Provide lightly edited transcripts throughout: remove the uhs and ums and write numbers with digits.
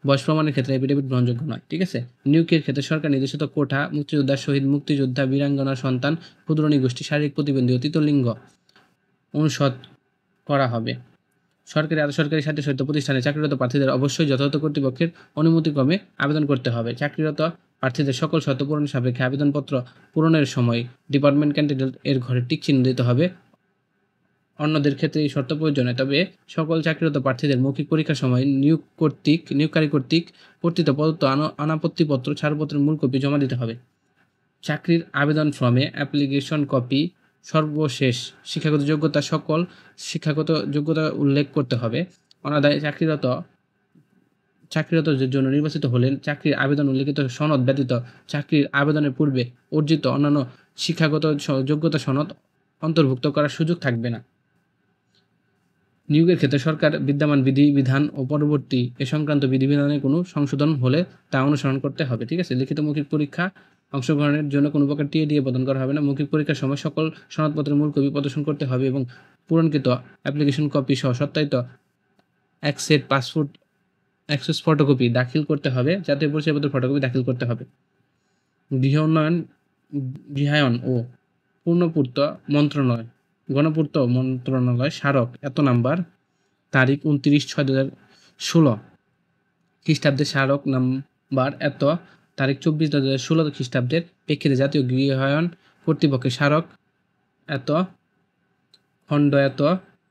বয়স প্রমাণের ক্ষেত্রে এফিডেভিট গ্রহণযোগ্য নয়। ঠিক আছে। নিয়োগের ক্ষেত্রে সরকার নির্দেশিত কোটা, মুক্তিযোদ্ধা, শহীদ, মুক্তিযোদ্ধা, বীরাঙ্গনা সন্তান, ক্ষুদ্র নিগোষ্ঠী, শারীরিক প্রতিবন্ধী ও তৃতীয় লিঙ্গ অনুষদ করা হবে। সরকারি আধা সরকারি স্বায়ত্তশাসিত প্রতিষ্ঠানে চাকরিরত প্রার্থীদের অবশ্যই যথাযথ কর্তৃপক্ষের অনুমতিক্রমে আবেদন করতে হবে। চাকরিরত প্রার্থীদের সকল শর্ত পূরণের সাপেক্ষে আবেদনপত্র পূরণের সময় ডিপার্টমেন্ট ক্যান্ডিডেট এর ঘরে টিক চিহ্ন দিতে হবে। অন্যদের ক্ষেত্রে এই শর্ত প্রয়োজনে, তবে সকল চাকরিরত প্রার্থীদের মৌখিক পরীক্ষার সময় নিয়োগকারী কর্তৃক কর্তৃত্ব প্রদত্ত অনাপত্তিপত্র ছাড়পত্রের মূল কপি জমা দিতে হবে। চাকরির আবেদন ফর্মে অ্যাপ্লিকেশন কপি, সর্বশেষ শিক্ষাগত যোগ্যতা, সকল শিক্ষাগত যোগ্যতা উল্লেখ করতে হবে। অনাদায়ে চাকরিরতদের জন্য নির্বাচিত হলেন চাকরির আবেদন উল্লেখিত সনদ ব্যতীত চাকরির আবেদনের পূর্বে অর্জিত অন্যান্য শিক্ষাগত যোগ্যতা সনদ অন্তর্ভুক্ত করার সুযোগ থাকবে না। নিয়োগের ক্ষেত্রে সরকার বিদ্যমান বিধিবিধান ও পরবর্তী এ সংক্রান্ত বিধিবিধানের কোনো সংশোধন হলে তা অনুসরণ করতে হবে। ঠিক আছে। লিখিত মৌখিক পরীক্ষা অংশগ্রহণের জন্য কোনো প্রকার টিএডিএ প্রদান করা হবে না। মৌখিক পরীক্ষার সময় সকল সনদপত্রের মূল কপি প্রদর্শন করতে হবে এবং পূরণকৃত অ্যাপ্লিকেশন কপি সহ সত্যায়িত এক সেট পাসপোর্ট অ্যাক্সেস ফটোকপি দাখিল করতে হবে। জাতীয় পরিচয়পত্রের ফটোকপি দাখিল করতে হবে। গৃহায়ন ও গণপূর্ত মন্ত্রণালয় স্মারক এত নাম্বার তারিখ 29/6/2016 খ্রিস্টাব্দের স্মারক নাম্বার এত তারিখ 24/2016 খ্রিস্টাব্দের প্রেক্ষিতে জাতীয় গৃহায়ন কর্তৃপক্ষের স্মারক এত খণ্ড এত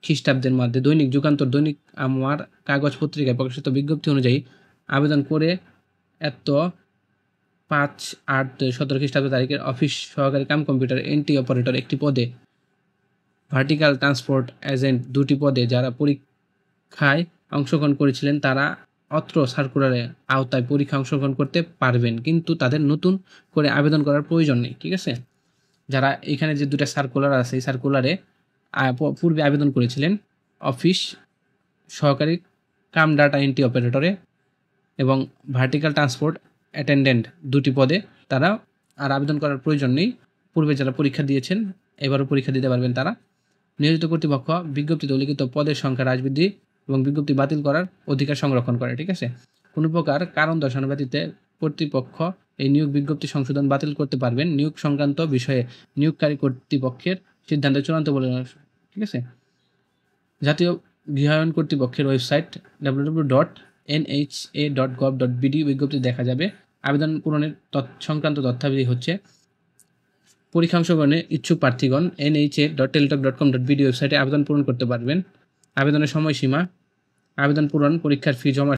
খ্রিস্টাব্দের মধ্যে দৈনিক যুগান্তর, দৈনিক আমার কাগজ পত্রিকায় প্রকাশিত বিজ্ঞপ্তি অনুযায়ী আবেদন করে এত 5/8/17 খ্রিস্টাব্দ তারিখের অফিস সহকারী কাম কম্পিউটার এন্ট্রি অপারেটর একটি পদে, ভার্টিক্যাল ট্রান্সপোর্ট এজেন্ট 2টি পদে যারা পরীক্ষায় অংশগ্রহণ করেছিলেন তারা অত্র সার্কুলারের আওতায় পরীক্ষা অংশগ্রহণ করতে পারবেন, কিন্তু তাদের নতুন করে আবেদন করার প্রয়োজন নেই। ঠিক আছে। যারা এখানে যে দুটা সার্কুলার আছে এই সার্কুলারে পূর্বে আবেদন করেছিলেন অফিস সহকারী কাম ডাটা এন্ট্রি অপারেটরে এবং ভার্টিক্যাল ট্রান্সপোর্ট অ্যাটেন্ডেন্ট 2টি পদে, তারা আর আবেদন করার প্রয়োজন নেই। পূর্বে যারা পরীক্ষা দিয়েছেন এবারও পরীক্ষা দিতে পারবেন তারা। নিয়োজিত কর্তৃপক্ষ বিজ্ঞপ্তিতে উল্লিখিত পদের সংখ্যা হ্রাস বৃদ্ধি এবং বিজ্ঞপ্তি বাতিল করার অধিকার সংরক্ষণ করে। ঠিক আছে। কোনো প্রকার কারণ দর্শানো ব্যতীত কর্তৃপক্ষ এই নিয়োগ বিজ্ঞপ্তি সংশোধন বাতিল করতে পারবেন। নিয়োগ সংক্রান্ত বিষয়ে নিয়োগকারী কর্তৃপক্ষের সিদ্ধান্ত চূড়ান্ত বলে। ঠিক আছে। জাতীয় গৃহায়ন কর্তৃপক্ষের ওয়েবসাইট www.nha.gov.bd বিজ্ঞপ্তি দেখা যাবে। আবেদন পূরণের সংক্রান্ত তথ্যাবলী হচ্ছে পরীক্ষা অংশগ্রহণে ইচ্ছুক প্রার্থীগণ nha.teletalk.com.bd ওয়েবসাইটে আবেদন পূরণ করতে পারবেন। আবেদনের সময়সীমা, আবেদন পূরণ, পরীক্ষার ফি জমা